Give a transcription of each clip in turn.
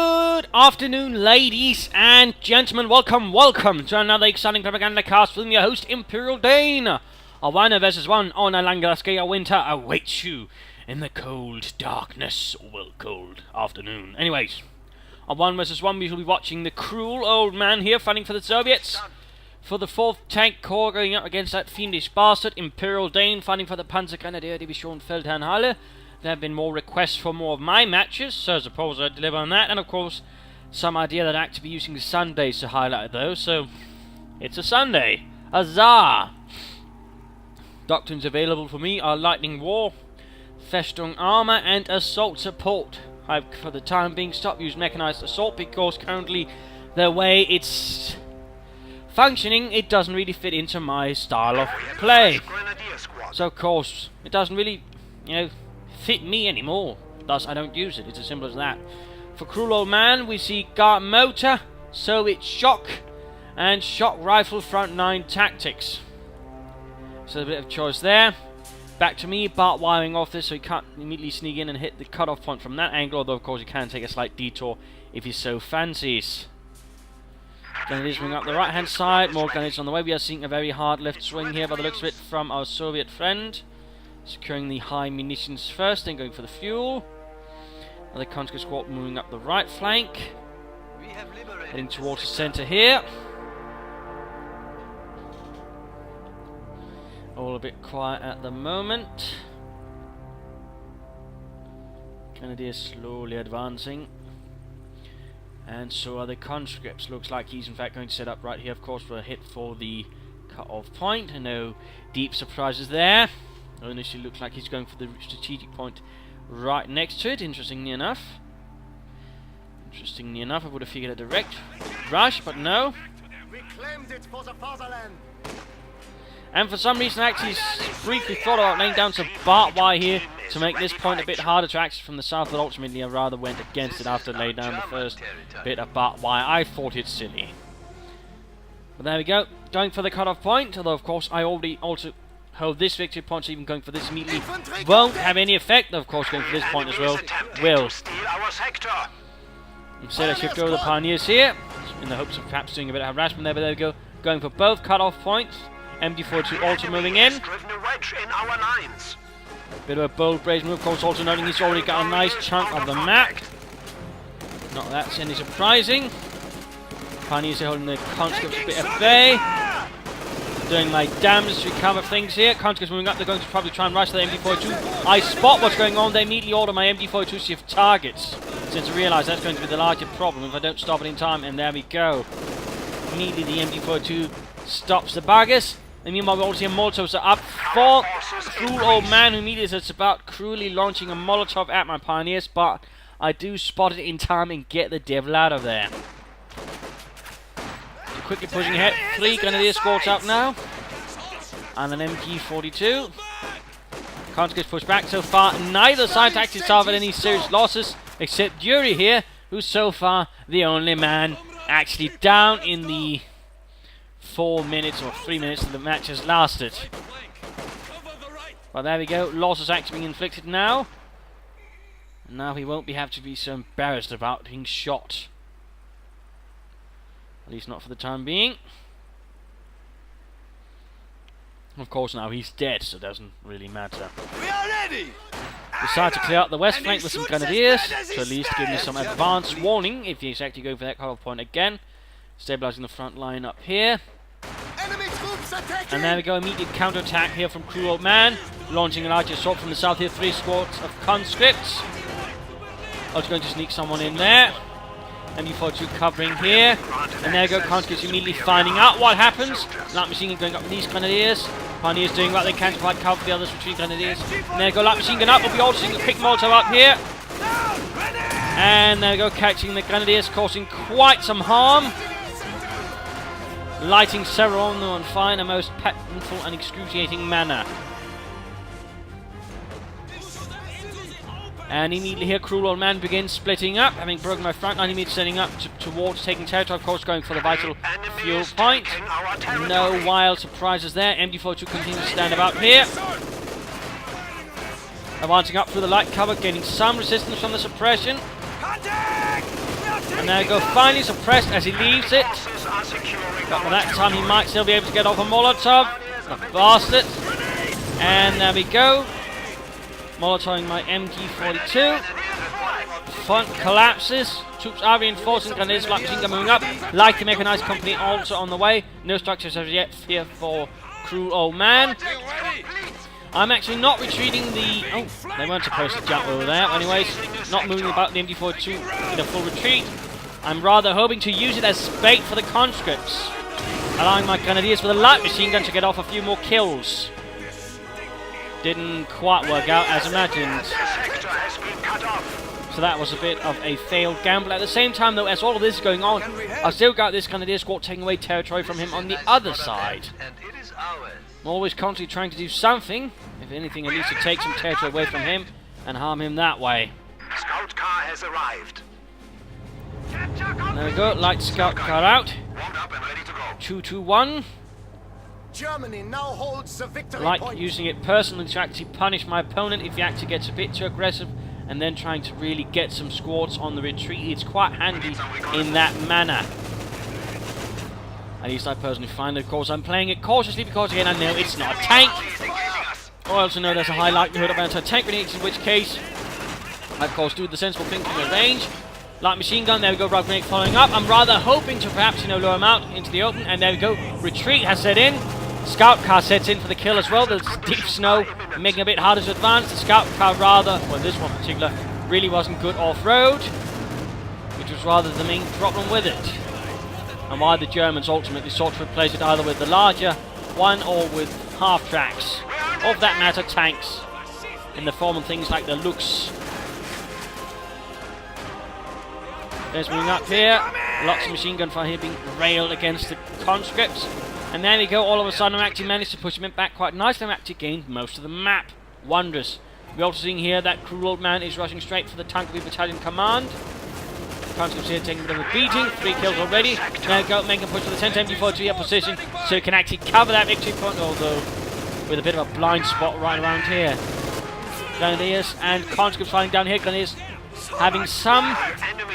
Good afternoon, ladies and gentlemen. Welcome to another exciting propaganda cast with your host, ImperialDane. A 1 vs 1 on a Langaskaya winter awaits you in the cold darkness. Well, cold afternoon. Anyways, a 1 vs 1, we shall be watching the Crueloldman here fighting for the Soviets. For the 4th Tank Corps going up against that fiendish bastard, ImperialDane fighting for the Panzergrenadier Division Feldherrnhalle. There have been more requests for more of my matches, so I suppose I deliver on that, and of course, some idea that I actually be using Sundays to highlight those, so it's a Sunday. Huzzah! Doctrines available for me are Lightning War, Festung Armor, and Assault Support. I've, for the time being, stopped using Mechanized Assault because currently, the way it's functioning, it doesn't really fit into my style of play. So of course, it doesn't really, fit me anymore, thus I don't use it. It's as simple as that. For Crueloldman, we see Guard Motor, Soviet Shock, and Shock Rifle Front 9 Tactics. So a bit of choice there. Back to me, Bart wiring off this so he can't immediately sneak in and hit the cutoff point from that angle, although of course he can take a slight detour if he so fancies. Grenadiers moving up the right hand side, more grenadiers on the way. We are seeing a very hard left swing here by the looks of it from our Soviet friend. Securing the high munitions first, then going for the fuel. Another conscript squad moving up the right flank. Heading towards the centre here. All a bit quiet at the moment. Grenadiers slowly advancing. And so are the conscripts. Looks like he's in fact going to set up right here, of course, for a hit for the cut-off point. And no deep surprises there. Initially looks like he's going for the strategic point right next to it, interestingly enough. I would have figured a direct rush, but no. We claimed it for the fatherland. And for some reason I actually briefly thought about laying down some barbed wire here to make this point a bit harder to access from the south, but ultimately I rather went against it after laying down the first bit of barbed wire. I thought it silly. But there we go, going for the cutoff point, although of course I already also hold this victory point, so even going for this immediately won't have any effect. Of course, going for this point as well will. Instead, I shift over the Pioneers here, in the hopes of perhaps doing a bit of harassment there, but there we go. Going for both cut-off points. MD42 also moving in. Bit of a bold, brave move, of course, also noting he's already got a nice chunk of the map. Not that's any surprising. Pioneers are holding the conscripts a bit at bay. Doing my damnedest to recover things here. Conscripts moving up, they're going to probably try and rush the MD42. I spot what's going on, they immediately order my MD42 to shift targets. Since I realise that's going to be the larger problem if I don't stop it in time, and there we go. Immediately the MD42 stops the buggers. And meanwhile we also see a Molotov, so up for Crueloldman, who immediately sets about cruelly launching a Molotov at my Pioneers, but I do spot it in time and get the devil out of there. Quickly pushing ahead, 3 Grenadier squads up now, and an MG42. Conscripts push back so far. Neither side actually suffered any serious losses, except Yuri here, who's so far the only man actually down in the 4 minutes or 3 minutes that the match has lasted. Well, there we go, losses actually being inflicted now. Now he won't have to be so embarrassed about being shot. At least not for the time being. Of course now he's dead, so it doesn't really matter. We are ready. Decide to clear out the west flank with some grenadiers, to at least give me some advance warning if he's actually going for that cutoff point again. Stabilizing the front line up here. Enemy troops attacking. And there we go, immediate counter-attack here from Crueloldman. Launching a large assault from the south here, 3 squads of conscripts. I was going to sneak someone in there. MD42 covering here, and there you go, conscripts immediately finding out what happens. Light machine gun going up with these grenadiers. Pioneers doing what they can to provide cover for the others between grenadiers. And there you go, light machine gun up, we'll be also seeing a quick Molotov up here. And there you go, catching the grenadiers, causing quite some harm. Lighting several on them on fire in a most painful and excruciating manner. And immediately here, Crueloldman begins splitting up, having broken my front line, immediately setting up towards taking territory, of course, going for the vital fuel point. No wild surprises there. MD42 continues to stand about here. Advancing up through the light cover, gaining some resistance from the suppression. Contact! We are And there we go, finally suppressed as he leaves it. But by that time he might still be able to get off a Molotov. The bastard. And there we go. Molotoving my MG42. Front collapses. Troops are reinforcing. Grenadiers, light machine gun moving up. Like the mechanized company also on the way. No structures as yet here for Crueloldman. I'm actually not retreating the... Oh, they weren't supposed to jump over there. Anyways, not moving about the MG42 in a full retreat. I'm rather hoping to use it as bait for the conscripts, allowing my grenadiers with a light machine gun to get off a few more kills. Didn't quite work out as imagined. So that was a bit of a failed gamble. At the same time, though, as all of this is going on, I've still got this grenadier squad taking away territory from him on the other side. I'm always constantly trying to do something, if anything, at least to take some territory away from him and harm him that way. Scout car has arrived. There we go, light scout car out. 221. Germany now holds the victory Like point. using it personally to actually punish my opponent if he actually gets a bit too aggressive, and then trying to really get some squads on the retreat. It's quite handy in that manner. At least I personally find it. Of course, I'm playing it cautiously because, again, I know it's not a tank. I also know there's a high likelihood of anti-tank grenades, in which case I, of course, do the sensible thing from the range. Light machine gun, there we go, rogue grenade following up. I'm rather hoping to perhaps, lure him out into the open, and there we go. Retreat has set in. Scout car sets in for the kill as well. There's deep snow making it a bit harder to advance. The scout car rather, well, this one in particular, really wasn't good off-road, which was rather the main problem with it. And why the Germans ultimately sought to replace it either with the larger one or with half-tracks. Of that matter, tanks, in the form of things like the Lux. There's moving up here. Lots of machine gun fire here being railed against the conscripts. And there we go, all of a sudden I'm actually managed to push him back quite nicely. I've actually gained most of the map. Wondrous. We're also seeing here that Crueloldman is rushing straight for the Tank Battalion command. Conscripts here taking a bit of a beating. 3 kills already. There we go, making a push to the 1074 up position, so he can actually cover that victory point, although with a bit of a blind spot right around here. Grenadiers and conscripts fighting down here. Grenadiers having some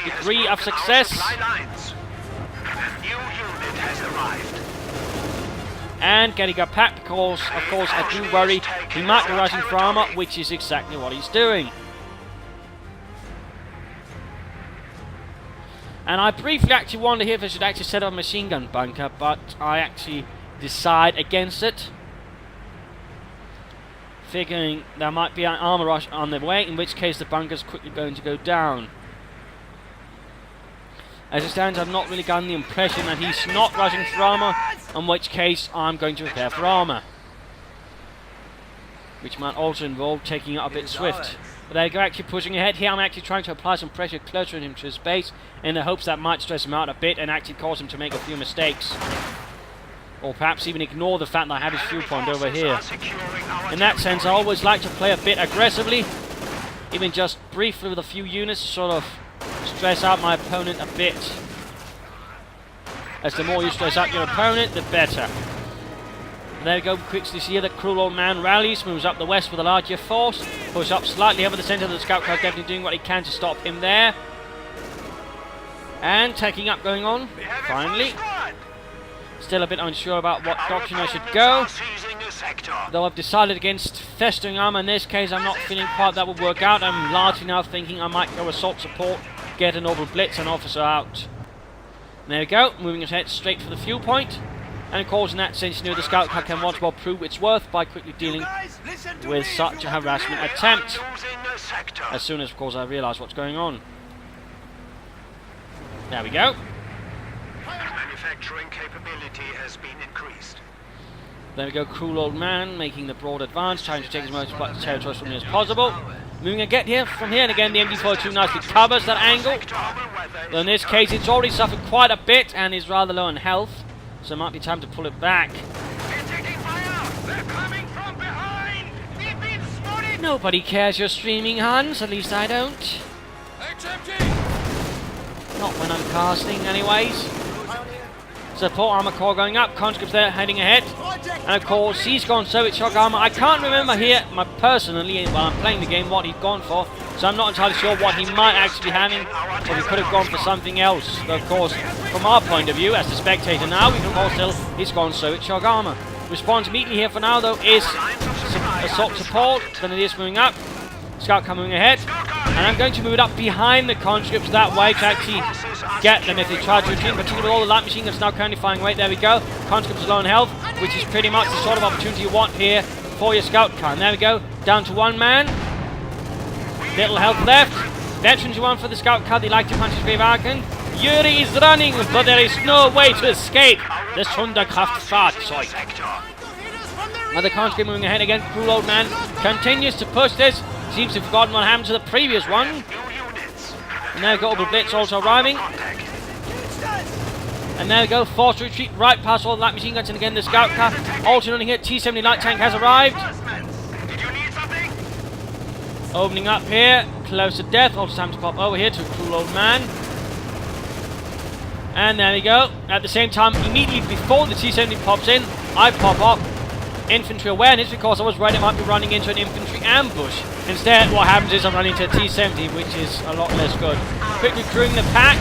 degree of success. And getting a pack because, of course, I do worry he might be rushing for armor, which is exactly what he's doing. And I briefly actually wonder here if I should actually set up a machine gun bunker, but I actually decide against it, figuring there might be an armor rush on the way, in which case the bunker's quickly going to go down. As it stands, I've not really gotten the impression that he's not rushing for armor, in which case I'm going to prepare for armor, which might also involve taking it a bit swift. But there you go, actually pushing ahead here. I'm actually trying to apply some pressure closer to him to his base, in the hopes that might stress him out a bit and actually cause him to make a few mistakes, or perhaps even ignore the fact that I have his fuel point over here. In that sense, I always like to play a bit aggressively, even just briefly with a few units, to sort of stress out my opponent a bit. As the more you stress out your opponent, the better. And there we go, quickly see that Crueloldman rallies, moves up the west with a larger force, push up slightly over the centre of the scout car, definitely doing what he can to stop him there. And taking up going on, finally. Still a bit unsure about what doctrine I should go, though I've decided against festering armor in this case. I'm not feeling quite that would work out. I'm largely now thinking I might go assault support, get an orbital blitz and officer out. And there we go, moving ahead straight for the fuel point. And of course in that sense, the scout car can once more prove its worth by quickly dealing with such a harassment attempt, as soon as of course I realise what's going on. There we go. Manufacturing capability has been increased. There we go, Crueloldman making the broad advance, trying to take as much territory from me as possible. Moving again here, from here, and again the MG42 nicely covers that angle. Though in this case it's already suffered quite a bit and is rather low on health, so it might be time to pull it back. Nobody cares you're streaming, Hans, at least I don't. Not when I'm casting, anyways. Support armor core going up, conscripts there heading ahead. And of course, he's gone Soviet shock armor. I can't remember here, personally, while I'm playing the game, what he'd gone for. So I'm not entirely sure what he might actually be having, or he could have gone for something else. But of course, from our point of view, as the spectator now, we can all tell he's gone so it's shock armor. Response immediately here for now, though, is assault support. Then it is moving up. Scout coming ahead. And I'm going to move it up behind the conscripts that way to actually get them if they try to retreat, particularly with all the light machine guns now currently firing away. There we go. Conscripts are low on health, which is pretty much the sort of opportunity you want here for your scout car. And there we go. Down to one man. Little health left. Veterans you want for the scout car. They like to punch his brave Arkan. Yuri is running, but there is no way to escape the Sonderkraftfahrzeug. Now the conscript moving ahead again. Crueloldman continues to push this. Seems to have forgotten what happened to the previous one. And there we go, Blitz also arriving. And there we go, forced retreat right past all the light machine guns. And again, the scout car also running here. T-70 light tank has arrived. Opening up here, close to death. Also time to pop over here to Crueloldman. And there we go. At the same time, immediately before the T-70 pops in, I pop up infantry awareness because I was worried I might be running into an infantry ambush. Instead, what happens is I'm running into a T-70, which is a lot less good. Quickly crewing the pack,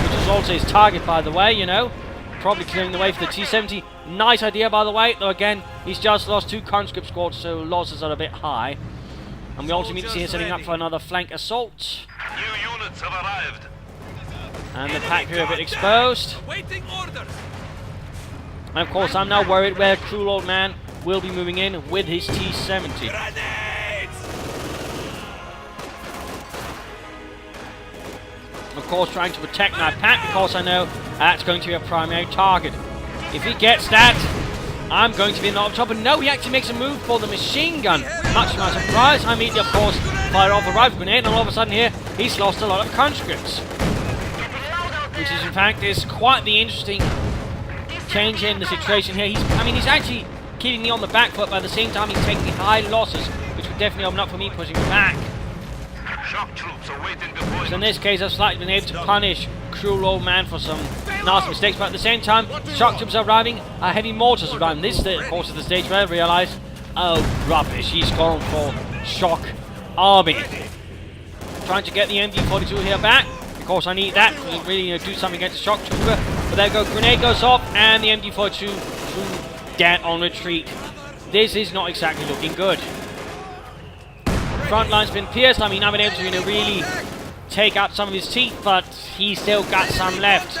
which is also his target, by the way, you know. Probably clearing the way for the T-70. Nice idea, by the way, though again, he's just lost 2 conscript squads, so losses are a bit high. And we also immediately see him setting up for another flank assault. New units have arrived. And the pack here a bit exposed. And of course, I'm now worried where Crueloldman will be moving in with his T-70. Of course, trying to protect my pack because I know that's going to be a primary target. If he gets that, I'm going to be knocked up. And no, he actually makes a move for the machine gun. Much to my surprise, I immediately, of course, fire off a rifle grenade, and all of a sudden here, he's lost a lot of conscripts. Which is, in fact, is quite the interesting change in the situation here. He's actually keeping me on the back foot, but at the same time, he's taking high losses, which would definitely open up for me pushing back. Shock troops awaiting deployment. So in this case, I've slightly been able to punish Crueloldman for some nasty mistakes, but at the same time, shock troops are arriving, heavy mortars are arriving. This, of course, is the stage where I realise, oh, rubbish, he's gone for shock army. Trying to get the MD-42 here back. Of course, I need that to really do something against the shock trooper. But there we go, grenade goes off, and the MD-42 dead on retreat. This is not exactly looking good. Front line's been pierced. I've been able to really take out some of his teeth, but he's still got some left.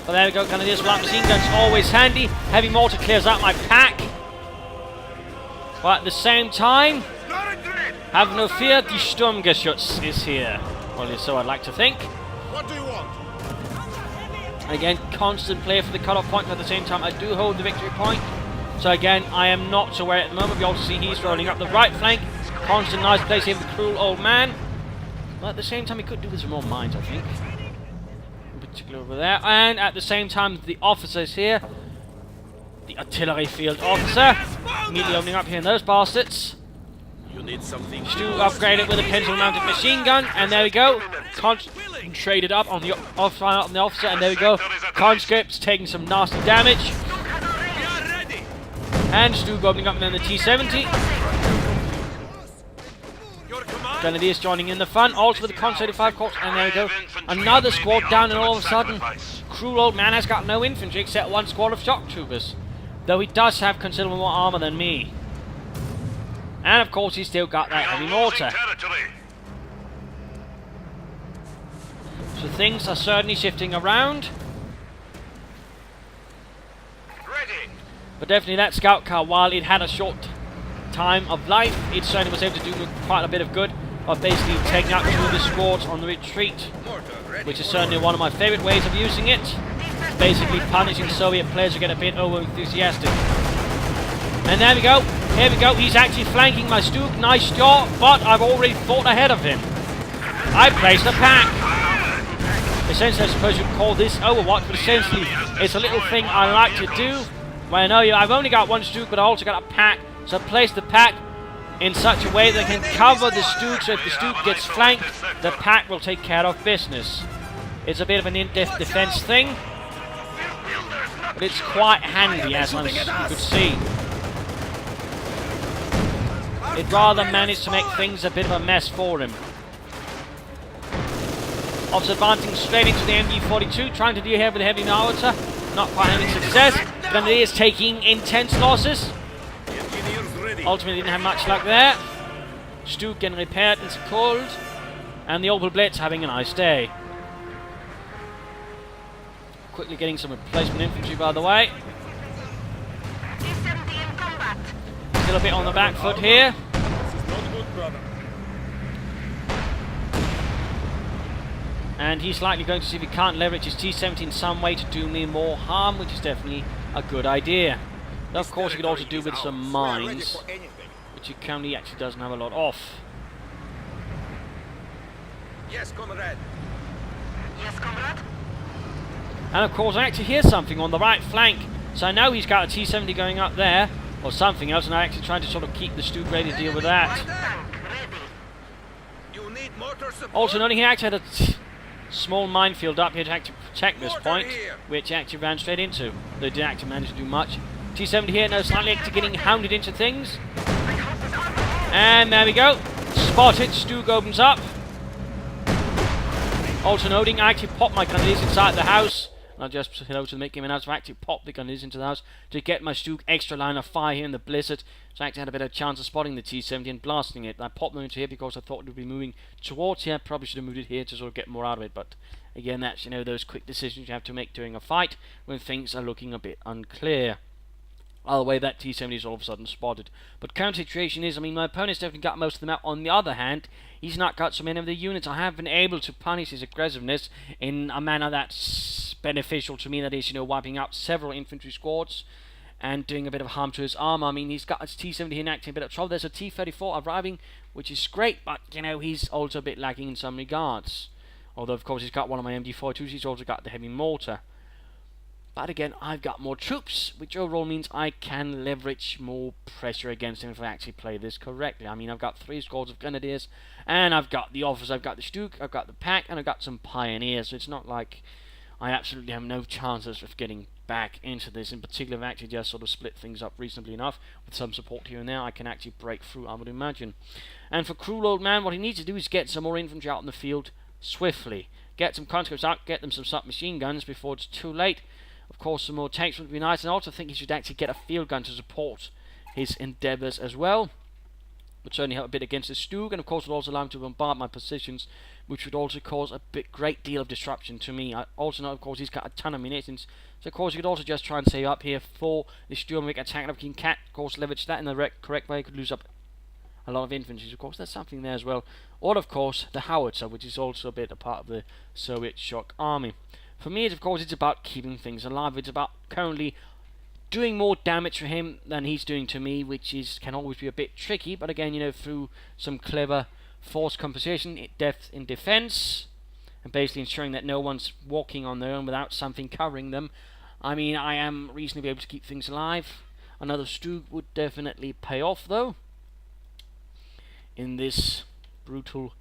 But there we go, kind of this light machine gun's always handy. Heavy mortar clears out my pack. But at the same time, have no fear, the Sturmgeschütz is here. Well, so I'd like to think. What do you want? Again, constant play for the cut-off point, but at the same time, I do hold the victory point. So again, I am not so worried at the moment. We also see he's rolling up the right flank. Constant nice place here with the Crueloldman. But at the same time, he could do with some more mines, I think. In particular over there. And at the same time, the officers here. The artillery field officer. Immediately opening up here in those bastards. You need something. Stu upgraded with a pencil-mounted machine gun. And there we go. Concentrated up on the officer. And there we go. Conscripts taking some nasty damage. And Stu opening up and then the T-70. Grenadiers joining in the fun, also with the Concentrated 5 Corps, and there we go. Another squad down, and all of a sudden, Crueloldman has got no infantry except 1 squad of shock troopers. Though he does have considerable more armor than me. And of course, he's still got that heavy mortar. So things are certainly shifting around. But definitely that scout car, while it had a short time of life, it certainly was able to do quite a bit of good of basically taking out 2 of the squads on the retreat, which is certainly one of my favourite ways of using it. Basically punishing Soviet players who get a bit over enthusiastic. And there we go, here we go, he's actually flanking my Stuk, nice shot, but I've already fought ahead of him. I placed a pack. Essentially, I suppose you'd call this Overwatch, but essentially it's a little thing I like to do. Well, I know I've only got 1 Stuk, but I also got a pack. So place the pack in such a way that can cover the Stuk, so if the Stuk gets flanked, the pack will take care of business. It's a bit of an in-depth defense thing, but it's quite handy, as you could see. it rather managed to make things a bit of a mess for him. Officer advancing straight into the MG42, trying to deal here with the heavy mortar. Not quite having success. Grenadiers taking intense losses. Ultimately didn't have much luck there. Stug getting repaired into cold. And the Opel Blitz having a nice day. Quickly getting some replacement infantry, by the way. Still a bit on the back foot here. And he's likely going to see if he can't leverage his T-70 in some way to do me more harm, which is definitely a good idea. Though, of course, he could also do with some mines, which he currently actually doesn't have a lot of. Yes, comrade. Yes, comrade. And of course, I actually hear something on the right flank, so I know he's got a T-70 going up there, or something else, and I'm actually trying to sort of keep the Stug ready to deal with that. You need motor support. Also, noting he actually had a small minefield up here to actually protect this point, which he actually ran straight into. They didn't actually manage to do much. T-70 here, now slightly actually getting hounded into things. And there we go. Spotted, Stug opens up. Also noting, I actually popped my grenadiers inside the house. I'll just to make him announce, I actually popped the grenadiers into the house to get my Stug extra line of fire here in the blizzard. So I actually had a better chance of spotting the T-70 and blasting it. I popped them into here because I thought it would be moving towards here. Probably should have moved it here to sort of get more out of it. But again, that's, you know, those quick decisions you have to make during a fight when things are looking a bit unclear. Either way, that T-70 is all of a sudden spotted. But current situation is, I mean, my opponent's definitely got most of them out. On the other hand, he's not got so many of the units. I have been able to punish his aggressiveness in a manner that's beneficial to me. That is, you know, wiping out several infantry squads and doing a bit of harm to his armor. I mean, he's got his T-70 here acting a bit of trouble. There's a T-34 arriving, which is great, but, you know, he's also a bit lacking in some regards. Although, of course, he's got one of my MG42s. He's also got the heavy mortar. But again, I've got more troops, which overall means I can leverage more pressure against him if I actually play this correctly. I mean, I've got 3 squads of grenadiers, and I've got the officers, I've got the Stug, I've got the pack, and I've got some pioneers. So it's not like I absolutely have no chances of getting back into this. In particular, I've actually just sort of split things up reasonably enough. With some support here and there, I can actually break through, I would imagine. And for Crueloldman, what he needs to do is get some more infantry out in the field swiftly. Get some conscripts out, get them some submachine guns before it's too late. Of course, some more tanks would be nice, and I also think he should actually get a field gun to support his endeavours as well. Would certainly help a bit against the Stug, and of course would also allow him to bombard my positions, which would also cause a great deal of disruption to me. I also know, of course, he's got a ton of munitions, so of course you could also just try and save up here for the Sturmwick attack, and if he can, of course, leverage that in the correct way, he could lose up a lot of infantry. Of course, there's something there as well. Or, of course, the howitzer, which is also a bit a part of the Soviet shock army. For me, of course, it's about keeping things alive. It's about currently doing more damage to him than he's doing to me, which can always be a bit tricky. But again, you know, through some clever force composition, depth in defense, and basically ensuring that no one's walking on their own without something covering them, I mean, I am reasonably able to keep things alive. Another Stug would definitely pay off, though, in this brutal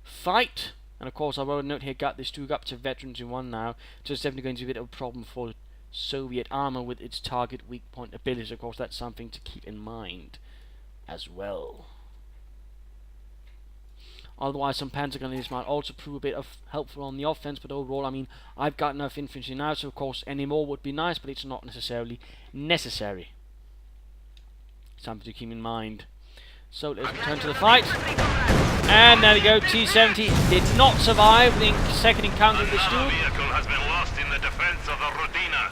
fight. And of course, I wrote a note here, got this Stug up to veterans in 1 now, so it's definitely going to be a bit of a problem for Soviet armor with its target weak point abilities. Of course, that's something to keep in mind as well. Otherwise, some panzer grenadiers might also prove a bit of helpful on the offense, but overall, I mean, I've got enough infantry now, so of course, any more would be nice, but it's not necessarily necessary. Something to keep in mind. So let's return to the fight. And there we go, T-70 did not survive the second encounter with the Stug. Vehicle has been lost in the defense of the Rodina.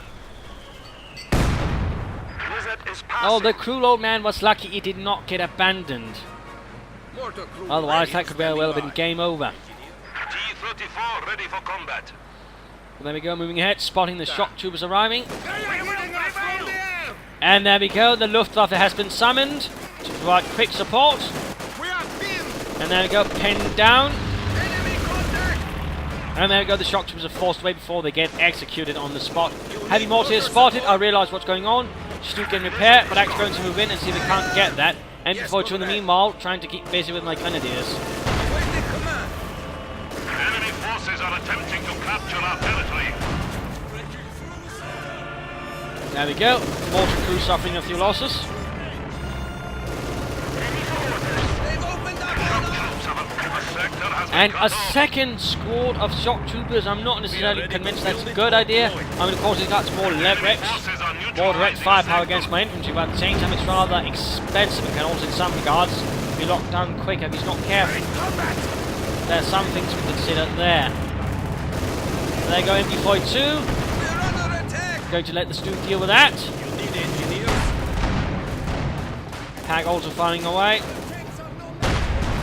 Oh, the Crueloldman was lucky he did not get abandoned. Otherwise, that could very well have been game over. T-34 ready for combat. Well, there we go, moving ahead, spotting the shock troopers arriving. And there we go, the Luftwaffe has been summoned to provide quick support. And there we go, pinned down. And there we go, the shock troopers are forced away before they get executed on the spot. Heavy mortar is spotted, I realise what's going on. Stug getting repaired, but actually going to move in and see if they can't get that. MG42 in the meanwhile, trying to keep busy with my grenadiers. Enemy forces are attempting to capture our territory. There we go, mortar crew suffering a few losses. And a second squad of shock troopers. I'm not necessarily convinced that's a good idea. I mean, of course, it got more leverage, more direct firepower against my infantry, but at the same time, it's rather expensive. It can also, in some regards, be locked down quick if he's not careful. There's some things to consider there. There go MD-42. Going to let the Stoop deal with that. Pack also firing away.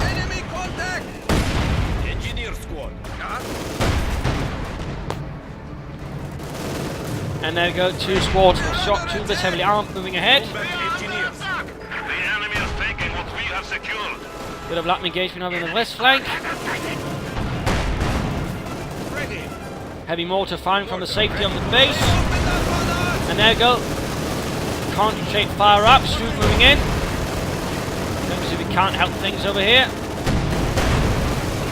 Enemy contact! Engineer squad. And there we go, 2 squads of shock troopers, heavily armed, moving ahead. The enemy is taking what we have secured. Bit of light engagement over in the west flank. Ready. Heavy mortar firing from the safety on the base. And there we go. Concentrate fire up, Stoop moving in. Let me see if we can't help things over here.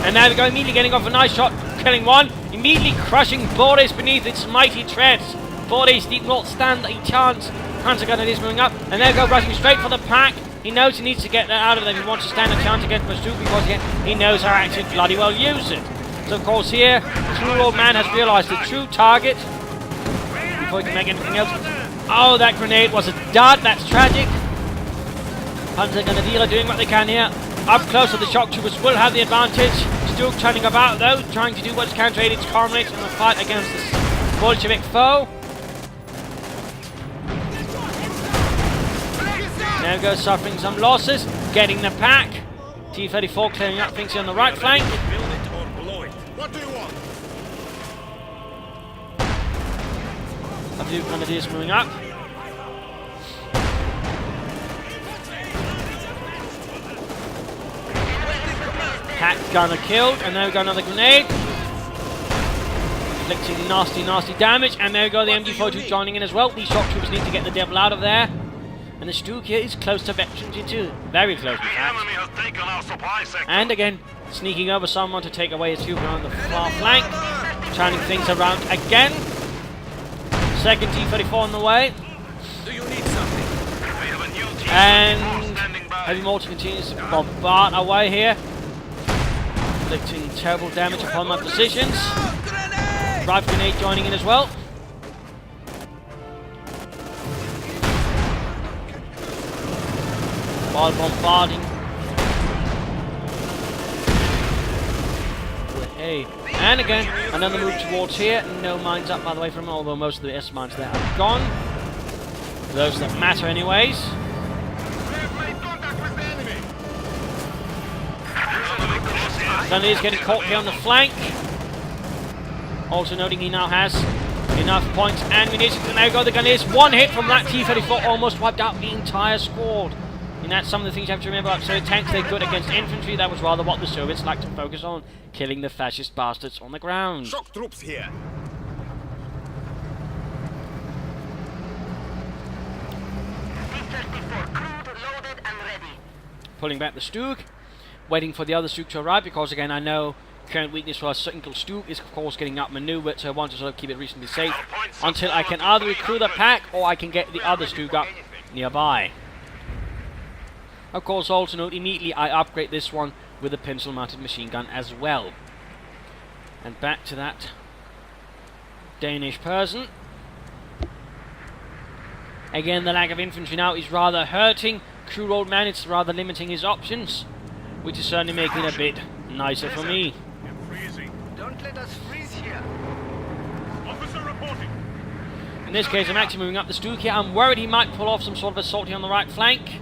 And there we go, immediately getting off a nice shot, killing one. Immediately crushing Boris beneath its mighty treads. Boris did not stand a chance. Panzer gunner is moving up. And there we go, rushing straight for the pack. He knows he needs to get that out of there if he wants to stand a chance against Stoop, because he knows how to bloody well use it. So of course here, Crueloldman has realised the true target before he can make anything else. Oh, that grenade was a dud, that's tragic. Panzer gunner dealer doing what they can here. Up close, the shock troopers will have the advantage. Still turning about though, trying to do what's counter its comrades in the fight against this Bolshevik foe. There we go, suffering some losses, getting the pack. T-34 clearing up things here on the right flank. Build it or blow it. What do you want? A few grenadiers moving up. Pack gunner killed, and there we go, another grenade. Inflicting nasty, nasty damage, and there we go, the MD-42 joining in as well. These shock troopers need to get the devil out of there. And the Stook here is close to Veteran G2. Very close, in The fact. enemy has taken our supply sector. And again, sneaking over someone to take away his trooper on the far flank. Turning things around again. Second T-34 on the way. Do you need something? We have a new T-34 And standing by. heavy mortar continues to bombard away here. Inflicting terrible damage upon my positions. Grenade! Rifle grenade joining in as well. While bombarding. Hey. And again, another move towards here. No mines up, by the way, from although most of the S mines there are gone. Those that matter anyways. We have made contact with the enemy. Gunner is getting caught here on the flank. Also noting he now has enough points and munitions. And there we go, the gunner is one hit from that T-34, almost wiped out the entire squad. And that's some of the things you have to remember about Soviet tanks. They're good against infantry. That was rather what the Soviets like to focus on, killing the fascist bastards on the ground. Shock troops here. T-34 crewed, loaded and ready. Pulling back the Stook, waiting for the other Stook to arrive, because again I know current weakness for a single Stook is of course getting outmaneuvered, so I want to sort of keep it reasonably safe until I can either recruit the pack or I can get the other Stook up nearby. Of course, also note immediately I upgrade this one with a pencil mounted machine gun as well. And back to that Danish person. Again, the lack of infantry now is rather hurting Crueloldman. It's rather limiting his options, which is certainly making it a bit nicer for me. Don't let us freeze here. Officer reporting. In this case, I'm actually moving up the Stook here. I'm worried he might pull off some sort of assault here on the right flank.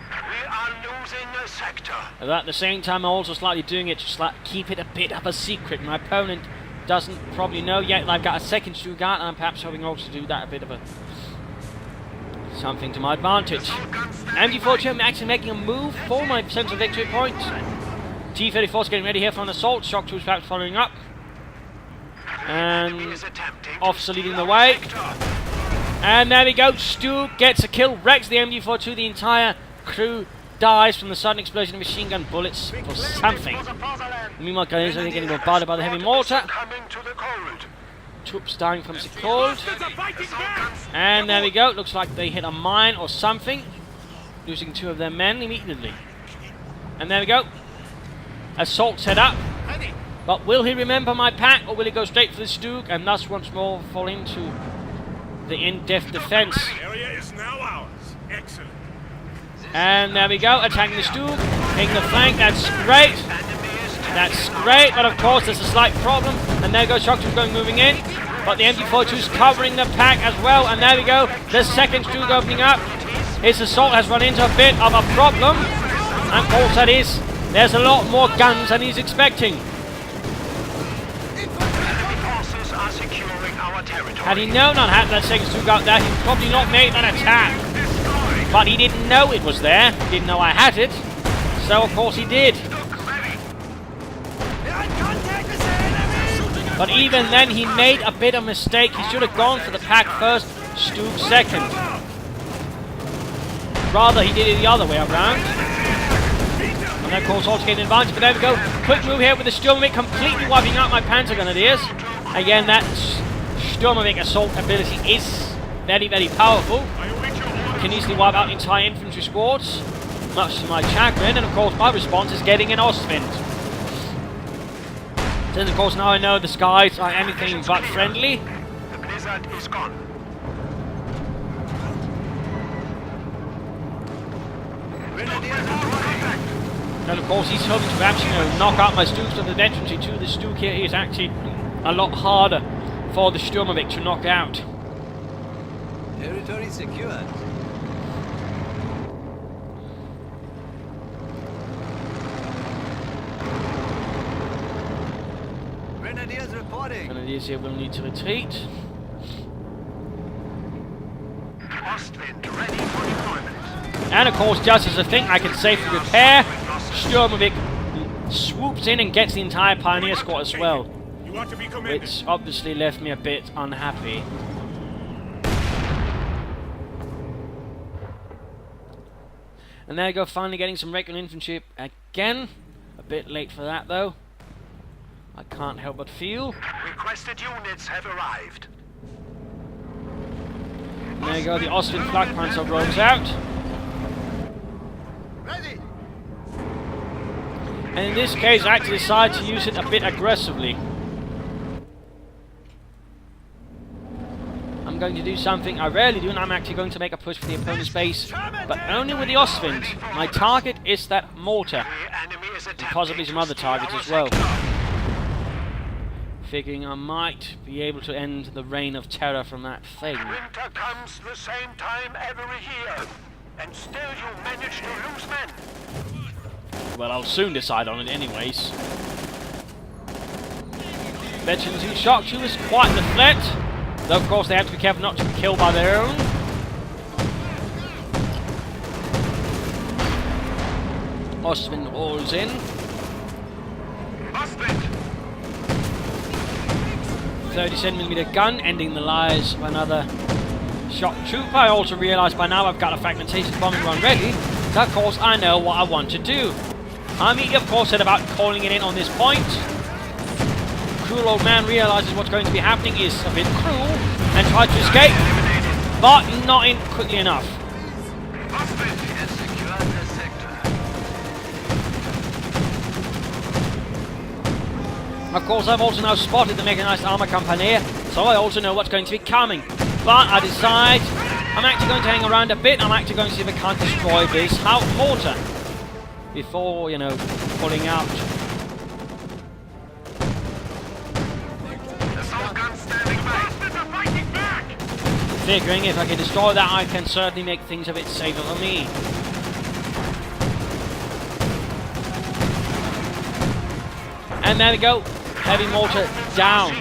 We are losing a sector. But at the same time, I'm also slightly doing it to keep it a bit of a secret. My opponent doesn't probably know yet that I've got a second Stook out, and I'm perhaps hoping also to do that a bit of a something to my advantage. MG-42, I'm actually making a move for my sense of victory point. T-34 is getting ready here for an assault. Shock 2 is perhaps following up. And officer leading the way. And there we go. Stook gets a kill, wrecks the MG-42. The entire crew dies from the sudden explosion of machine gun bullets for something. Meanwhile, guys are getting bombarded by the heavy mortar. Coming to the cold. Troops dying from the cold. And there we go. Looks like they hit a mine or something, losing 2 of their men immediately. And there we go. assault set up. Ready. But will he remember my pack, or will he go straight for the Stook and thus once more fall into the in-depth defense? The area is now ours. Excellent. And there we go, attacking the Stook, hitting the flank. That's great. That's great, but of course there's a slight problem. And there goes Shock 2 moving in. But the MG42 is covering the pack as well. And there we go, the second Stook opening up. His assault has run into a bit of a problem. And of course that is, there's a lot more guns than he's expecting. Forces are securing our territory. Had he known I had that second Stook out there, he'd probably not made that attack. But he didn't know it was there. He didn't know I had it. So of course he did. But even then he made a bit of a mistake. He should have gone for the pack first, Stook second. Rather he did it the other way around. And of course also getting advantage. But there we go. Quick move here with the Sturmovik, completely wiping out my Panzer Grenadiers. Again, that Sturmovik assault ability is very, very powerful. Can easily wipe out entire infantry squads, much to my chagrin, and of course my response is getting an Ostwind. Since of course now I know the skies are anything but friendly. The blizzard is gone. And of course he's hoping to perhaps, knock out my Stooks of the infantry too. The Stook here is actually a lot harder for the Sturmovik to knock out. Territory secured. Grenadiers reporting. Grenadiers here will need to retreat. Ostwind ready for deployment. And of course, just as a thing I can safely repair, Sturmovik swoops in and gets the entire Pioneer squad as well. You are to be commended. Which obviously left me a bit unhappy. And there you go, finally getting some regular infantry again. A bit late for that though. I can't help but feel. Requested units have arrived. And there you go, the Ostwind Flak Panzer rolls out. Ready. And in this case I actually decide to use it a bit aggressively. I'm going to do something I rarely do, and I'm actually going to make a push for the opponent's base, but only with the Ostwind. My target is that mortar, and possibly some other targets as well. Figuring I might be able to end the reign of terror from that thing. Winter comes the same time every year, and still you manage to lose men. Well, I'll soon decide on it anyways. Veteran 2 Shock 2 is quite the threat. Though of course they have to be careful not to be killed by their own. Ostwind rolls in. Ostwind! 37mm gun, ending the lives of another shock trooper. I also realise by now I've got a fragmentation bombing run ready, so of course I know what I want to do. I immediately of course said about calling it in on this point. Crueloldman realises what's going to be happening is a bit cruel and tries to escape, but not in quickly enough. Of course I've also now spotted the mechanized armor company, so I also know what's going to be coming. But I decide I'm actually going to hang around a bit. I'm actually going to see if I can't destroy this mortar before, pulling out. Figuring if I can destroy that, I can certainly make things a bit safer for me. And there we go. Heavy mortar down.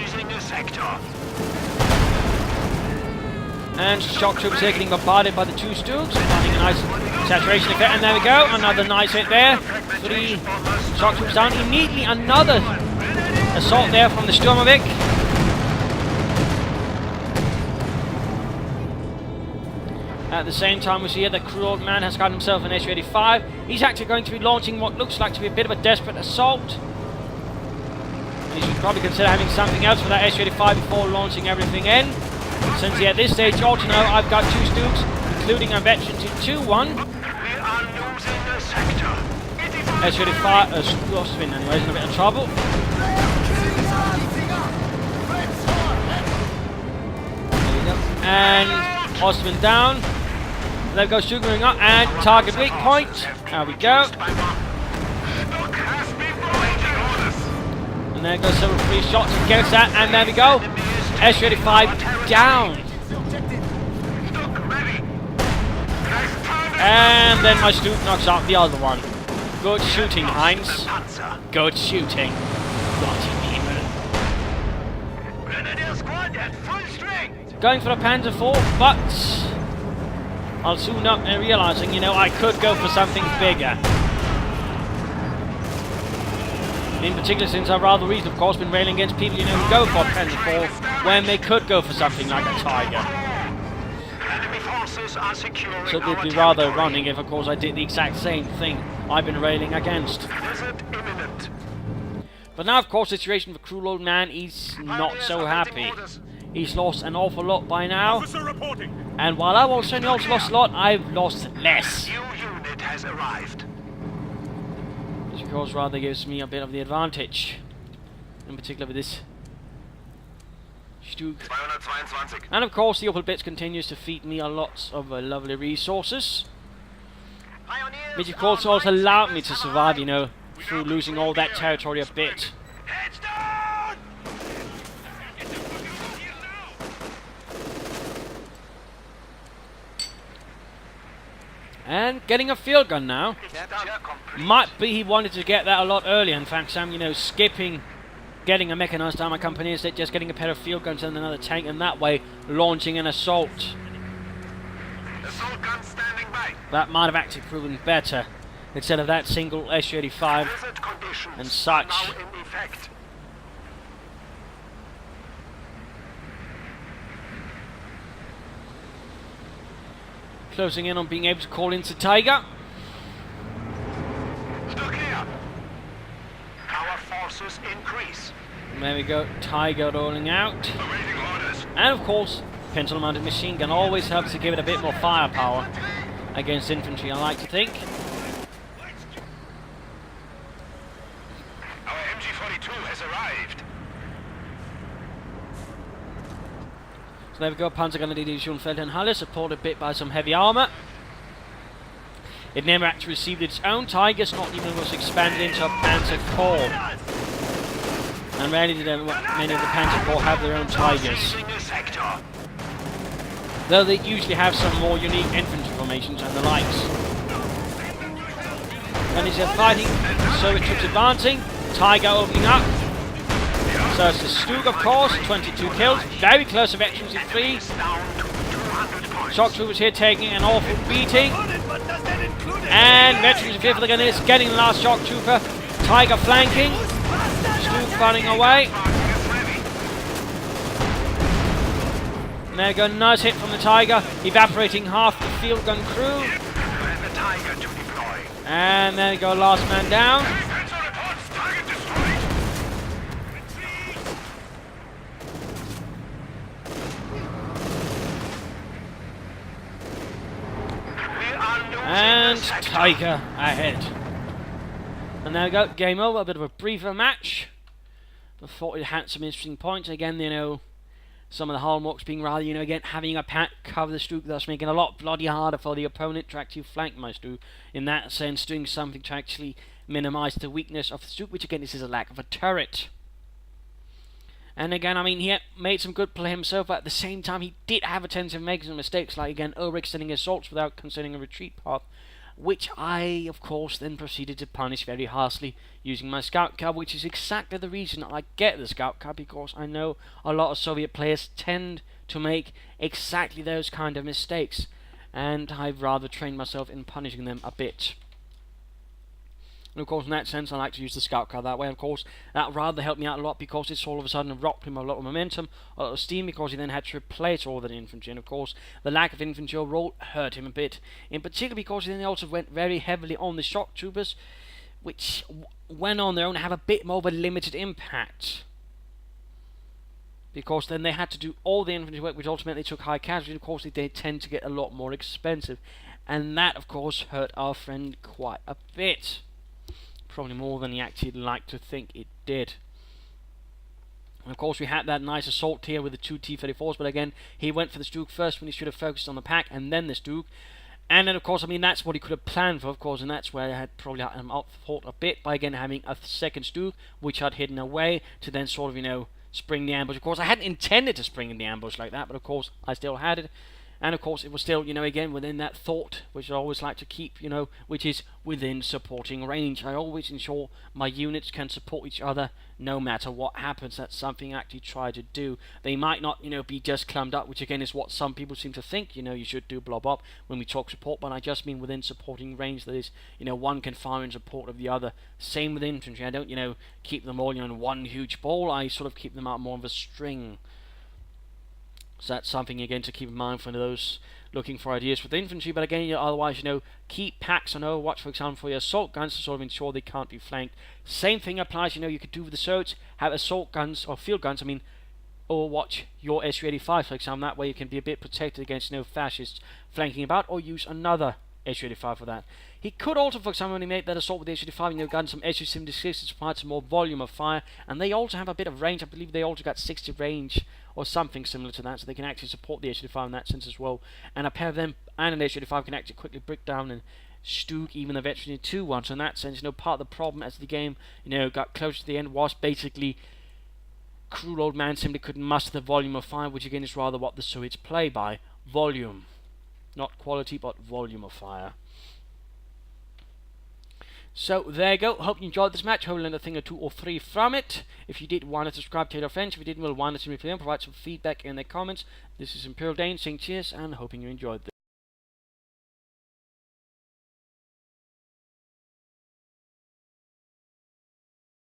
And shock troops here getting bombarded by the two Stooks. Finding a nice saturation effect. And there we go. Another nice hit there. 3 shock troops down. Immediately another assault there from the Sturmovik. At the same time, we see here that Crueloldman has got himself an SU-85. He's actually going to be launching what looks like to be a bit of a desperate assault. And he should probably consider having something else for that SU-85 before launching everything in. Since at this stage, also know I've got 2 Stooks, including a veteran to 2-1. We are losing the sector. It is S35, Ostwind anyways, in a bit of trouble. There we go. And Ostwind down. There goes Stuka going up, and target weak point. There we go. And there goes several free shots against that, and there we go. S35 down. And then my Stuka knocks out the other one. Good shooting, Heinz. Good shooting. Going for a Panzer IV, but I'll soon up and realizing, you know, I could go for something bigger. In particular, since I've rather recently, of course, been railing against people, you know, who go for a Panzer IV when they could go for something like a Tiger. So they'd be rather running if, of course, I did the exact same thing I've been railing against. But now, of course, the situation for Crueloldman, he's not so happy. He's lost an awful lot by now. And while I've also lost a lot, I've lost less. Which, of course, rather gives me a bit of the advantage. In particular with this Stuka. And of course the Opel Blitz continues to feed me a lot of lovely resources, which of course also allowed me to survive, you know, through losing all that territory a bit. And getting a field gun now. Might be he wanted to get that a lot earlier. In fact, Sam, you know, skipping getting a mechanized armor company instead, just getting a pair of field guns and another tank, and that way launching an assault. Assault gun standing by. That might have actually proven better instead of that single SU-85 and such. Closing in on being able to call into Tiger. Our forces increase. And there we go, Tiger rolling out. And of course, pencil mounted machine gun always helps to give it a bit more firepower against infantry, I like to think. Our MG42 has arrived. So there we go, Panzergrenadier Feldherrnhalle, supported a bit by some heavy armour. It never actually received its own Tigers, not even was expanded into a Panzer Corps. And rarely did many of the Panzer Corps have their own Tigers. Though they usually have some more unique infantry formations and the likes. And he's fighting, Soviet troops advancing, Tiger opening up. So it's the Stuka, of course, 22 kills, very close to Veterans in 3. Shock troopers here taking an awful beating. And Veterans in 5th of the gun is getting the last shock trooper. Tiger flanking. Stuka running away. And there we go, nice hit from the Tiger, evaporating half the field gun crew. And there we go, last man down. And Tiger ahead. And there we go, game over, a bit of a briefer match. But thought it had some interesting points. Again, you know, some of the hallmarks being rather, you know, again, having a pack cover the Stuka, thus making it a lot bloody harder for the opponent to actually flank my Stuka. In that sense, doing something to actually minimise the weakness of the Stuka, which again, this is a lack of a turret. And again, I mean, he made some good play himself, but at the same time, he did have a tendency of making some mistakes, like, again, overextending assaults without considering a retreat path, which I, of course, then proceeded to punish very harshly using my scout car, which is exactly the reason I get the scout car, because I know a lot of Soviet players tend to make exactly those kind of mistakes, and I've rather trained myself in punishing them a bit. And of course, in that sense, I like to use the scout car that way. Of course, that rather helped me out a lot because it's all of a sudden robbed him a lot of momentum, a lot of steam, because he then had to replace all that infantry. And of course, the lack of infantry overall hurt him a bit. In particular, because he then also went very heavily on the shock troopers, which, when on their own, have a bit more of a limited impact. Because then they had to do all the infantry work, which ultimately took high casualties. Of course, they tend to get a lot more expensive. And that, of course, hurt our friend quite a bit. Probably more than he actually liked to think it did. And of course we had that nice assault here with the two T-34s, but again, he went for the Stuke first when he should have focused on the pack and then the Stuke. And then of course, I mean, that's what he could have planned for, of course, and that's where I had probably outthought a bit by again having a second Stuke, which I'd hidden away to then sort of, you know, spring the ambush. Of course, I hadn't intended to spring in the ambush like that, but of course, I still had it. And of course, it was still, you know, again, within that thought, which I always like to keep, you know, which is within supporting range. I always ensure my units can support each other no matter what happens. That's something I actually try to do. They might not, you know, be just clumped up, which again is what some people seem to think, you know, you should do blob up when we talk support, but I just mean within supporting range. That is, you know, one can fire in support of the other. Same with infantry. I don't, you know, keep them all, you know, in one huge ball. I sort of keep them out more of a string. So that's something again to keep in mind for those looking for ideas for the infantry. But again, you know, otherwise, you know, keep packs on Overwatch, for example, for your assault guns to sort of ensure they can't be flanked. Same thing applies, you know, you could do with the Surge, have assault guns or field guns. I mean, Overwatch your Su-85, for example. That way you can be a bit protected against, you know, fascists flanking about, or use another Su-85 for that. He could also, for example, when he made that assault with the Su-85, you know, gun some Su-76 to provide some more volume of fire, and they also have a bit of range. I believe they also got 60 range or something similar to that, so they can actually support the Su-85 in that sense as well. And a pair of them and an Su-85 can actually quickly break down and Stuke even the Veteran 2 one. So in that sense, you know, part of the problem as the game, you know, got close to the end was basically Crueloldman simply couldn't muster the volume of fire, which again is rather what the Soviets play by. Volume. Not quality, but volume of fire. So there you go. Hope you enjoyed this match. Hope you learned a thing or two or three from it. If you did, want to subscribe to your friends. If you didn't, well, want to see me play them, provide some feedback in the comments. This is ImperialDane saying cheers and hoping you enjoyed this.